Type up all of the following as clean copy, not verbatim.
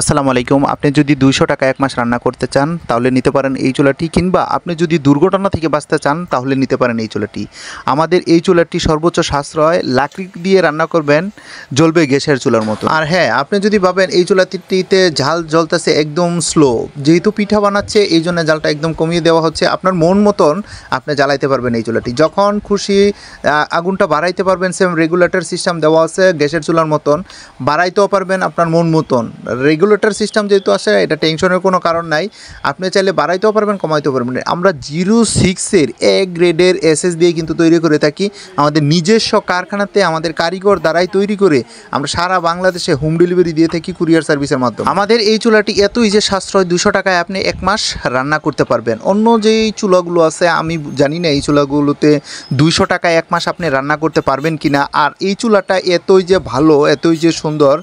আসসালামু আলাইকুম। আপনি যদি 200 টাকা এক মাস রান্না করতে চান তাহলে নিতে পারেন এই চুলাটি, কিংবা আপনি যদি দুর্ঘটনা থেকে বাঁচতে চান তাহলে নিতে পারেন এই চুলাটি। আমাদের এই চুলাটি সর্বোচ্চ সাশ্রয়, লাকড়ি দিয়ে রান্না করবেন, জ্বলবে গ্যাসের চুলার মতো। আর হ্যাঁ, আপনি যদি ভাবেন এই চুলাটিতে ঝাল জ্বলতেছে একদম স্লো, যেহেতু পিঠা বানাচ্ছে এই জন্য জালটা একদম কমিয়ে দেওয়া হচ্ছে। আপনার মন মতন আপনি জ্বালাইতে পারবেন এই চুলাটি, যখন খুশি আগুনটা বাড়াইতে পারবেন। সেম রেগুলেটর সিস্টেম দেওয়া আছে গ্যাসের চুলার মতন, বাড়াইতেও পারবেন আপনার মন মতন। রেগুলেটর সিস্টেম যেহেতু আসে, এটা টেনশনের কোনো কারণ নাই। আপনি চাইলে বাড়াইতেও পারবেন, কমাইতেও পারবেন। আমরা 06-এর এ গ্রেডের এসএস দিয়ে কিন্তু তৈরি করে থাকি। আমাদের নিজস্ব কারখানাতে আমাদের কারিগর দ্বারাই তৈরি করে আমরা সারা বাংলাদেশে হোম ডেলিভারি দিয়ে থাকি কুরিয়ার সার্ভিসের মাধ্যমে। আমাদের এই চুলাটি এতই যে সাশ্রয়, 200 টাকায় আপনি এক মাস রান্না করতে পারবেন। অন্য যেই চুলাগুলো আছে আমি জানি না এই চুলাগুলোতে 200 টাকায় এক মাস আপনি রান্না করতে পারবেন কিনা। আর এই চুলাটা এতই যে ভালো, এতই যে সুন্দর,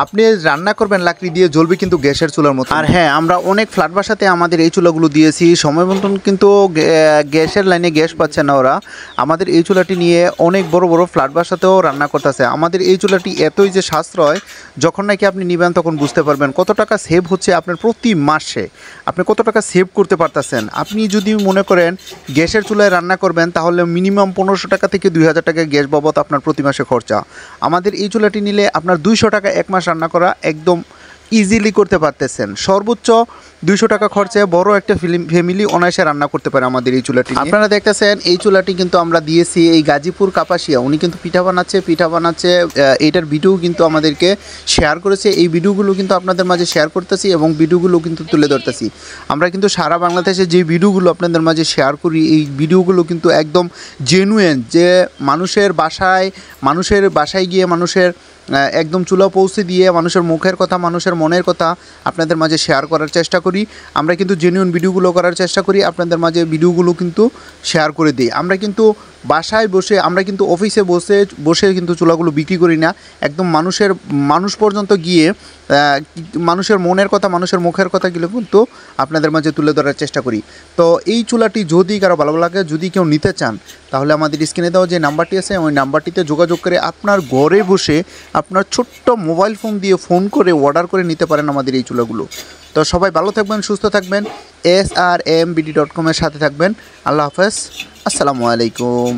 আপনি রান্না করবেন লাকড়ি দিয়ে, জ্বলবে কিন্তু গ্যাসের চুলার মতো। আর হ্যাঁ, আমরা অনেক ফ্ল্যাট বাসাতে আমাদের এই চুলাগুলো দিয়েছি, সময় মতন কিন্তু গ্যাসের লাইনে গ্যাস পাচ্ছে না ওরা। আমাদের এই চুলাটি নিয়ে অনেক বড় বড় ফ্ল্যাট বাসাতেও রান্না করতেছে। আমাদের এই চুলাটি এতই যে সাশ্রয়, যখন নাকি আপনি নেবেন তখন বুঝতে পারবেন কত টাকা সেভ হচ্ছে আপনার প্রতি মাসে, আপনি কত টাকা সেভ করতে পারতেছেন। আপনি যদি মনে করেন গ্যাসের চুলায় রান্না করবেন তাহলে মিনিমাম 1500 টাকা থেকে 2000 টাকা গ্যাস বাবদ আপনার প্রতি মাসে খরচা। আমাদের এই চুলাটি নিলে আপনার 200 টাকা এক মাস রান্না করা একদম ইজিলি করতে পারতেছেন। সর্বোচ্চ 200 টাকা খরচায় বড় একটা ফ্যামিলি অনায়াসে রান্না করতে পারে আমাদের এই চুলাটি। আপনারা দেখতেছেন এই চুলাটি কিন্তু আমরা দিয়েছি এই গাজীপুর কাপাসিয়া। উনি কিন্তু পিঠা বানাচ্ছে। এইটার ভিডিও কিন্তু আমাদেরকে শেয়ার করেছে। এই ভিডিওগুলো কিন্তু আপনাদের মাঝে শেয়ার করতেছি এবং ভিডিওগুলো কিন্তু তুলে ধরতেছি। আমরা কিন্তু সারা বাংলাদেশে যে ভিডিওগুলো আপনাদের মাঝে শেয়ার করি, এই ভিডিওগুলো কিন্তু একদম জেনুইন, যে মানুষের বাসায় গিয়ে মানুষের একদম চুলা পৌঁছে দিয়ে মানুষের মুখের কথা, মানুষের মনের কথা আপনাদের মাঝে শেয়ার করার চেষ্টা করি। আমরা কিন্তু জেনুইন ভিডিওগুলো করার চেষ্টা করি, আপনাদের মাঝে ভিডিওগুলো কিন্তু শেয়ার করে দিই। আমরা কিন্তু বাসায় বসে, আমরা কিন্তু অফিসে বসে কিন্তু চুলাগুলো বিক্রি করি না। একদম মানুষ পর্যন্ত গিয়ে মানুষের মনের কথা, মানুষের মুখের কথাগুলো কিন্তু আপনাদের মাঝে তুলে ধরার চেষ্টা করি। তো এই চুলাটি যদি কারো ভালো লাগে, যদি কেউ নিতে চান, তাহলে আমাদের স্ক্রিনে দেওয়া যে নাম্বারটি আছে ওই নাম্বারটিতে যোগাযোগ করে আপনার ঘরে বসে আপনার ছোট্ট মোবাইল ফোন দিয়ে ফোন করে অর্ডার করে নিতে পারেন আমাদের এই চুলাগুলো। তো সবাই ভালো থাকবেন, সুস্থ থাকবেন, SRMBD.com এর সাথে থাকবেন। আল্লাহ হাফেজ, আসসালামু আলাইকুম।